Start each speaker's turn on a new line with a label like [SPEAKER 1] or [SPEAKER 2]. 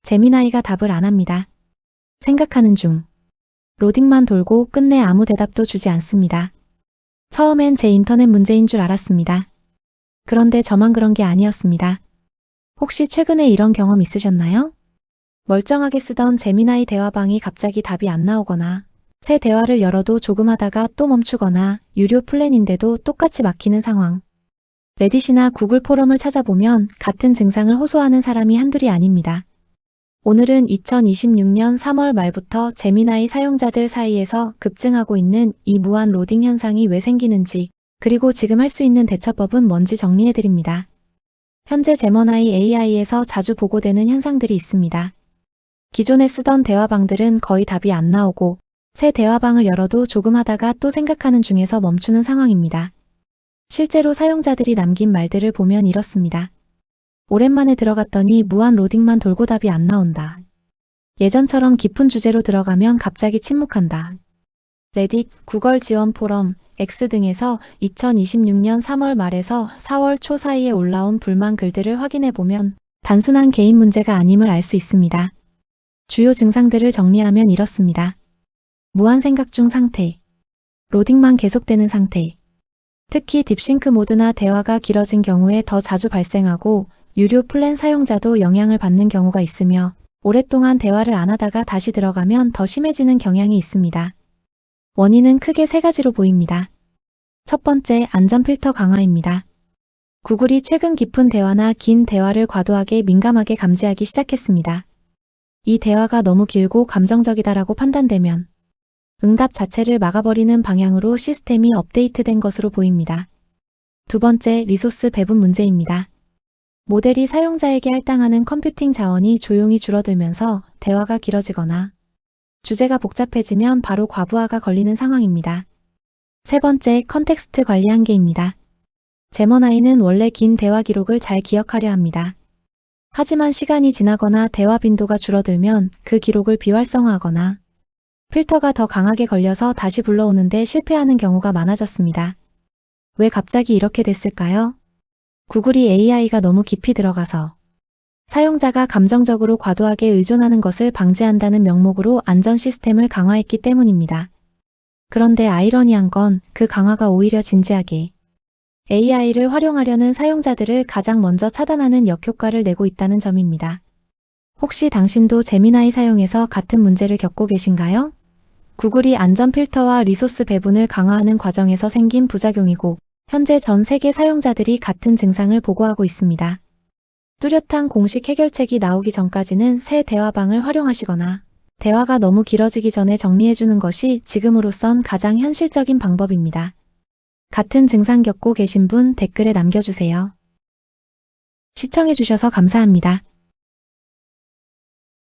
[SPEAKER 1] 제미나이가 답을 안 합니다. 생각하는 중. 로딩만 돌고 끝내 아무 대답도 주지 않습니다. 처음엔 제 인터넷 문제인 줄 알았습니다. 그런데 저만 그런 게 아니었습니다. 혹시 최근에 이런 경험 있으셨나요? 멀쩡하게 쓰던 제미나이 대화방이 갑자기 답이 안 나오거나 새 대화를 열어도 조금 하다가 또 멈추거나 유료 플랜인데도 똑같이 막히는 상황. 레딧이나 구글 포럼을 찾아보면 같은 증상을 호소하는 사람이 한둘이 아닙니다. 오늘은 2026년 3월 말부터 제미나이 사용자들 사이에서 급증하고 있는 이 무한 로딩 현상이 왜 생기는지, 그리고 지금 할 수 있는 대처법은 뭔지 정리해드립니다. 현재 제머나이 AI에서 자주 보고되는 현상들이 있습니다. 기존에 쓰던 대화방들은 거의 답이 안 나오고 새 대화방을 열어도 조금 하다가 또 생각하는 중에서 멈추는 상황입니다. 실제로 사용자들이 남긴 말들을 보면 이렇습니다. 오랜만에 들어갔더니 무한 로딩만 돌고 답이 안 나온다. 예전처럼 깊은 주제로 들어가면 갑자기 침묵한다. 레딧, 구글 지원 포럼, X 등에서 2026년 3월 말에서 4월 초 사이에 올라온 불만 글들을 확인해보면 단순한 개인 문제가 아님을 알 수 있습니다. 주요 증상들을 정리하면 이렇습니다. 무한 생각 중 상태, 로딩만 계속되는 상태, 특히 딥싱크 모드나 대화가 길어진 경우에 더 자주 발생하고 유료 플랜 사용자도 영향을 받는 경우가 있으며 오랫동안 대화를 안 하다가 다시 들어가면 더 심해지는 경향이 있습니다. 원인은 크게 세 가지로 보입니다. 첫 번째, 안전 필터 강화입니다. 구글이 최근 깊은 대화나 긴 대화를 과도하게 민감하게 감지하기 시작했습니다. 이 대화가 너무 길고 감정적이다라고 판단되면 응답 자체를 막아버리는 방향으로 시스템이 업데이트된 것으로 보입니다. 두 번째, 리소스 배분 문제입니다. 모델이 사용자에게 할당하는 컴퓨팅 자원이 조용히 줄어들면서 대화가 길어지거나 주제가 복잡해지면 바로 과부하가 걸리는 상황입니다. 세 번째, 컨텍스트 관리 한계입니다. 제머나이는 원래 긴 대화 기록을 잘 기억하려 합니다. 하지만 시간이 지나거나 대화 빈도가 줄어들면 그 기록을 비활성화하거나 필터가 더 강하게 걸려서 다시 불러오는데 실패하는 경우가 많아졌습니다. 왜 갑자기 이렇게 됐을까요? 구글이 AI가 너무 깊이 들어가서 사용자가 감정적으로 과도하게 의존하는 것을 방지한다는 명목으로 안전 시스템을 강화했기 때문입니다. 그런데 아이러니한 건 그 강화가 오히려 진지하게 AI를 활용하려는 사용자들을 가장 먼저 차단하는 역효과를 내고 있다는 점입니다. 혹시 당신도 제미나이 사용에서 같은 문제를 겪고 계신가요? 구글이 안전 필터와 리소스 배분을 강화하는 과정에서 생긴 부작용이고 현재 전 세계 사용자들이 같은 증상을 보고하고 있습니다. 뚜렷한 공식 해결책이 나오기 전까지는 새 대화방을 활용하시거나 대화가 너무 길어지기 전에 정리해주는 것이 지금으로선 가장 현실적인 방법입니다. 같은 증상 겪고 계신 분 댓글에 남겨주세요. 시청해주셔서 감사합니다.